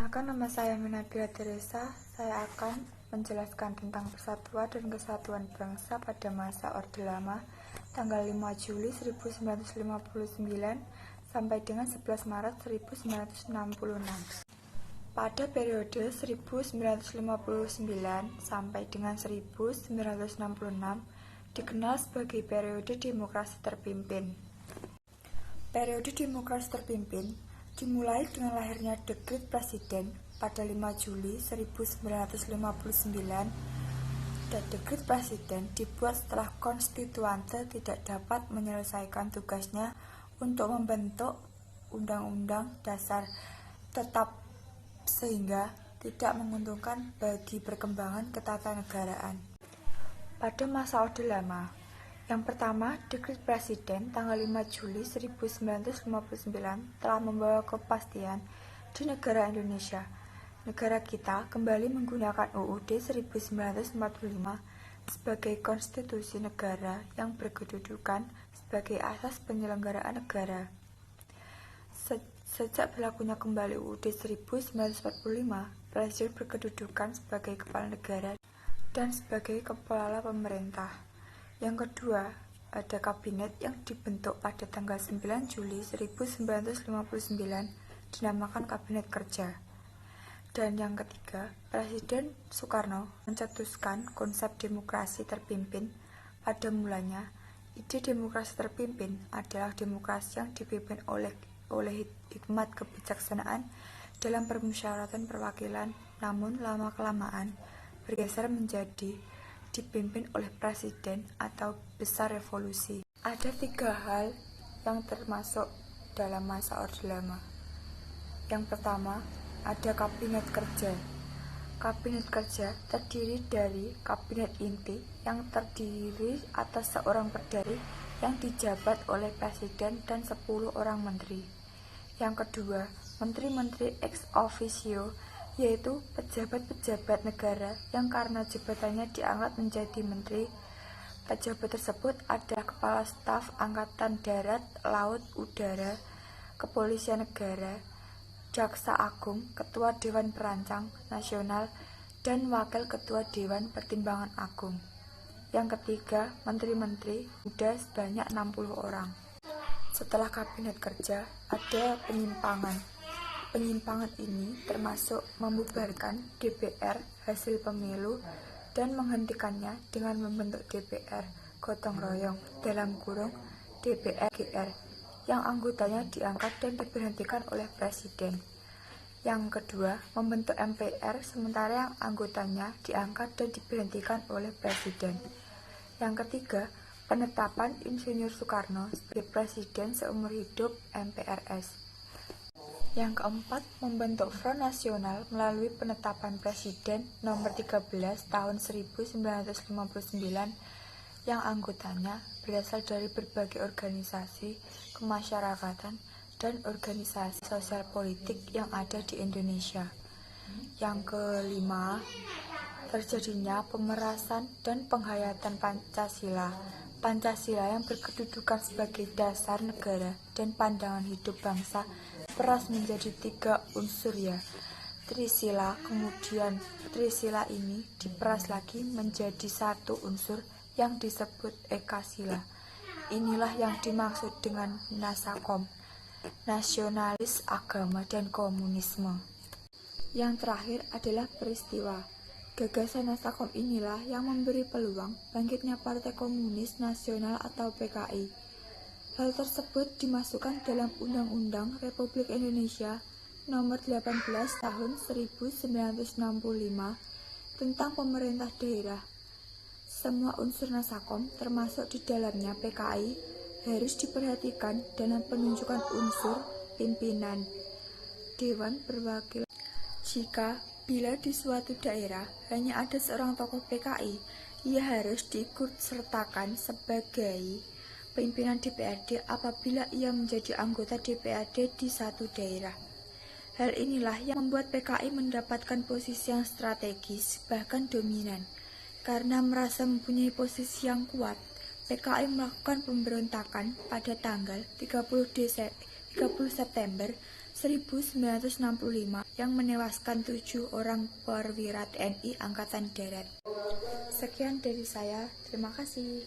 Perkenalkan, nama saya Minabila Teresa. Saya akan menjelaskan tentang persatuan dan kesatuan bangsa pada masa Orde Lama tanggal 5 Juli 1959 sampai dengan 11 Maret 1966. Pada periode 1959 sampai dengan 1966 dikenal sebagai periode demokrasi terpimpin. Periode demokrasi terpimpin dimulai dengan lahirnya Dekret Presiden pada 5 Juli 1959 dan Dekret Presiden dibuat setelah konstituante tidak dapat menyelesaikan tugasnya untuk membentuk Undang-Undang Dasar tetap sehingga tidak menguntungkan bagi perkembangan ketatanegaraan. Pada masa Orde Lama, yang pertama, Dekret Presiden tanggal 5 Juli 1959 telah membawa kepastian di negara Indonesia. Negara kita kembali menggunakan UUD 1945 sebagai konstitusi negara yang berkedudukan sebagai asas penyelenggaraan negara. Sejak berlakunya kembali UUD 1945, Presiden berkedudukan sebagai kepala negara dan sebagai kepala pemerintah. Yang kedua, ada kabinet yang dibentuk pada tanggal 9 Juli 1959 dinamakan Kabinet Kerja. Dan yang ketiga, Presiden Soekarno mencetuskan konsep demokrasi terpimpin. Pada mulanya, ide demokrasi terpimpin adalah demokrasi yang dipimpin oleh hikmat kebijaksanaan dalam permusyawaratan perwakilan, namun lama-kelamaan bergeser menjadi dipimpin oleh presiden atau besar revolusi. Ada 3 hal yang termasuk dalam masa Orde Lama. Yang pertama, ada Kabinet Kerja. Kabinet Kerja terdiri dari kabinet inti yang terdiri atas seorang perdana yang dijabat oleh presiden dan 10 orang menteri. Yang kedua, menteri-menteri ex officio, yaitu pejabat-pejabat negara yang karena jabatannya diangkat menjadi menteri. Pejabat tersebut adalah Kepala Staf Angkatan Darat, Laut, Udara, Kepolisian Negara, Jaksa Agung, Ketua Dewan Perancang Nasional, dan Wakil Ketua Dewan Pertimbangan Agung. Yang ketiga, menteri-menteri muda sebanyak 60 orang. Setelah Kabinet Kerja, ada penyimpangan. Penyimpangan ini termasuk membubarkan DPR hasil pemilu dan menghentikannya dengan membentuk DPR gotong royong (DPR-GR) yang anggotanya diangkat dan diberhentikan oleh presiden. Yang kedua, membentuk MPR sementara yang anggotanya diangkat dan diberhentikan oleh presiden. Yang ketiga, penetapan Insinyur Soekarno sebagai presiden seumur hidup MPRS. Yang keempat, membentuk Front Nasional melalui penetapan Presiden nomor 13 tahun 1959 yang anggotanya berasal dari berbagai organisasi kemasyarakatan dan organisasi sosial politik yang ada di Indonesia. Yang kelima, terjadinya pemerasan dan penghayatan Pancasila. Pancasila yang berkedudukan sebagai dasar negara dan pandangan hidup bangsa diperas menjadi 3 unsur Trisila, kemudian Trisila ini diperas lagi menjadi 1 unsur yang disebut Ekasila. Inilah yang dimaksud dengan Nasakom, nasionalis, agama, dan komunisme. Yang terakhir adalah peristiwa. Gagasan Nasakom inilah yang memberi peluang bangkitnya Partai Komunis Nasional atau PKI. Hal tersebut dimasukkan dalam Undang-Undang Republik Indonesia Nomor 18 Tahun 1965 tentang pemerintah daerah. Semua unsur Nasakom termasuk di dalamnya PKI harus diperhatikan dalam penunjukan unsur pimpinan Dewan Perwakilan. Bila di suatu daerah hanya ada seorang tokoh PKI, ia harus diikutsertakan sebagai pimpinan DPRD apabila ia menjadi anggota DPRD di satu daerah. Hal inilah yang membuat PKI mendapatkan posisi yang strategis, bahkan dominan. Karena merasa mempunyai posisi yang kuat, PKI melakukan pemberontakan pada tanggal 30 September 1965 yang menewaskan 7 orang perwira TNI Angkatan Darat. Sekian dari saya, terima kasih.